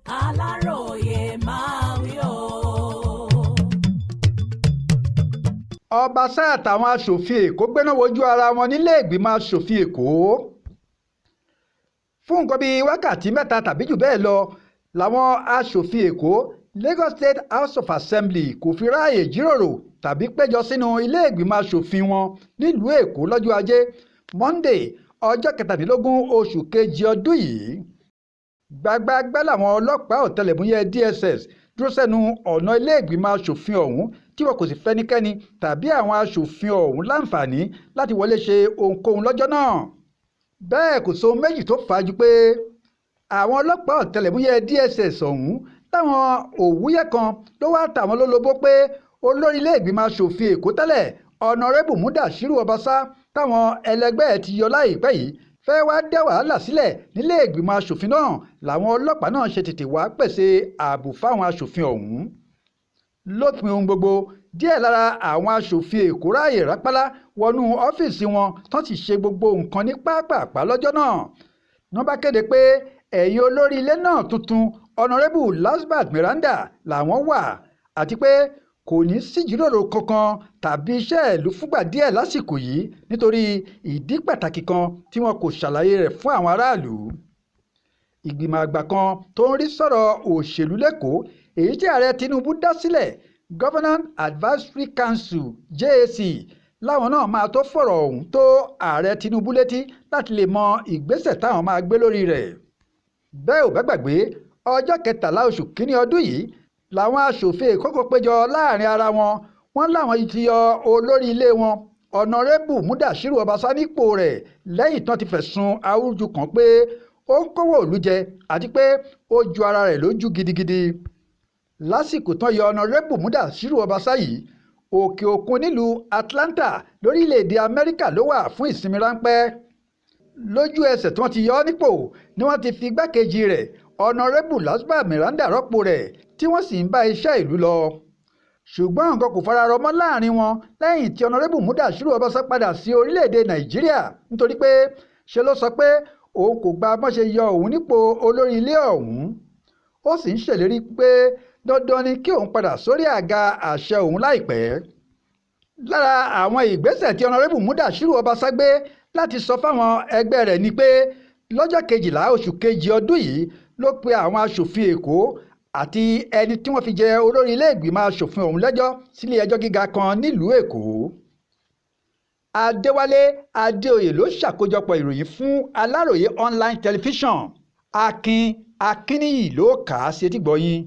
Aláròyé máa wí o. Ọbaṣá àtàwọn aṣòfin Èkó gbéná wojú ara wọn nílé ìgbìmọ̀ aṣòfin Èkó. Fún nǹkan bíi wákàtí mẹ́ta tàbí jù bẹ́ẹ̀ lọ làwọn aṣòfin Èkó Lagos State House of Assembly kò fi ráàyè jíròrò tàbí péjọ sínú ilé ìgbìmọ̀ aṣòfin wọn nílùú Èkó lọ́jọ́ Ajé Monday ọjọ́ 17 oṣù kejì ọdún yìí. Gbàgbàgbà làwọn ọlọ́pàá ọ̀tẹlẹ̀múyẹ́ DSS dúró sẹ́nu ọ̀nà ilé ìgbìmọ̀ aṣòfin ọ̀hún tí wọn kò sì fẹ́nikẹ́ni tàbí àwọn aṣòfin ọ̀hún láǹfààní láti wọlé ṣe ohunkóhun lọ́jọ́ náà. Bẹ́ẹ̀ kò sóhun méjì tó fà á ju pé àwọn ọlọ́pàá ọ̀tẹlẹ̀múyẹ́ DSS ọ̀hún táwọn òwúyẹ́ kan ló wá tàwọn lólobó pé olórí ilé ìgbìmọ̀ aṣòfin Èkó tẹ́lẹ̀ Honorable Mudashiru Obasa táwọn ẹlẹgbẹ́ ẹ̀ ti yọ láìpẹ́ yìí fẹ́ wá dá wàhálà sílẹ̀ nílé ìgbìmọ̀ aṣòfin náà làwọn ọlọ́pàá náà ṣe tètè wá pèsè ààbò fáwọn aṣòfin ọ̀hún. Lópin ohun gbogbo díẹ̀ lára àwọn aṣòfin Èkó ráàyè rápálá wọnú ọ́fíìsì wọn tán sì ṣe gbogbo nǹkan ní pápápá lọ́jọ́ náà. Wọ́n bá kéde pé ẹ̀yìn olórí ilé náà tuntun Honorable Lasbat Miranda làwọn wà àti pé kò ní síjíròrò kankan tàbí iṣẹ́ ìlú fúngbà díẹ̀ lásìkò yìí nítorí ìdí pàtàkì kan tí wọn kò ṣàlàyé rẹ̀ fún àwọn aráàlú. Ìgbìmọ̀ àgbà kan tó ń rí sọ̀rọ̀ òṣèlú lẹ́kọ̀ọ́ èyí tí ààrẹ Tinubu dá sílẹ̀ Governor Advisory Council JAC láwọn náà máa tó fọ̀rọ̀ ọ̀hún tó ààrẹ Tinubu létí láti lè mọ ìgbésẹ̀ táwọn máa gbé lórí rẹ̀. Bẹ́ẹ̀ ò bá gbàgbé ọjọ́ 13 oṣù kínní ọdún yìí làwọn aṣòfin Èkó kò péjọ láàrin ara wọn láwọn ti yọ olórí ilé wọn Honorable Mudashiru Obasa nípò rẹ̀ lẹ́yìn tán ti fẹ̀sùn awúrúju kàn pé ó ń kówó ìlú jẹ àti pé ó ju ara rẹ̀ lójú gidigidi. Lásìkò tán yọ Honorable Mudashiru Obasa yìí òkè òkun nílùú Atlanta lórílẹ̀‐èdè Amẹ́ríkà ló wà fún ìsinmi ráńpẹ́. Lójú ẹsẹ̀ tí wọ́n ti yọ ọ́ nípò ni wọ́n ti fi igbákejì rẹ̀ Honorable Lasbat Miranda rọ́pò rẹ̀ tí wọ́n sì ń bá iṣẹ́ ìlú lọ. Ṣùgbọ́n nǹkan kò fararọ mọ́ láàrin wọn lẹ́yìn tí Honorable Mudashiru Obasa padà sí orílẹ̀‐èdè Nàìjíríà nítorí pé ṣe ló sọ pé òun kò gba bọ́n ṣe yọ òun nípò olórí ilé ọ̀hún. Ó sì ń ṣèlérí pé dandan ni kí òun padà sórí àga àṣẹ òun láìpẹ́. Lára àwọn ìgbésẹ̀ tí Honorable Mudashiru Obasa gbé láti sọ fáwọn ẹgbẹ́ rẹ̀ ni pé lọ́jọ́ 12 oṣù kejì ọdún yìí ló pe àwọn aṣòfin Èkó àti ẹni tí wọ́n fi jẹ olórí ilé ìgbìmọ̀ aṣòfin ọ̀hún lẹ́jọ́ sílé ẹjọ́ gíga kan nílùú Èkó. Adéwálé Adéoyè ló ṣàkójọpọ̀ ìròyìn fún Aláròyé online television. Akin Akínníyì ló kà á sí etígbọ̀ọ́ yín.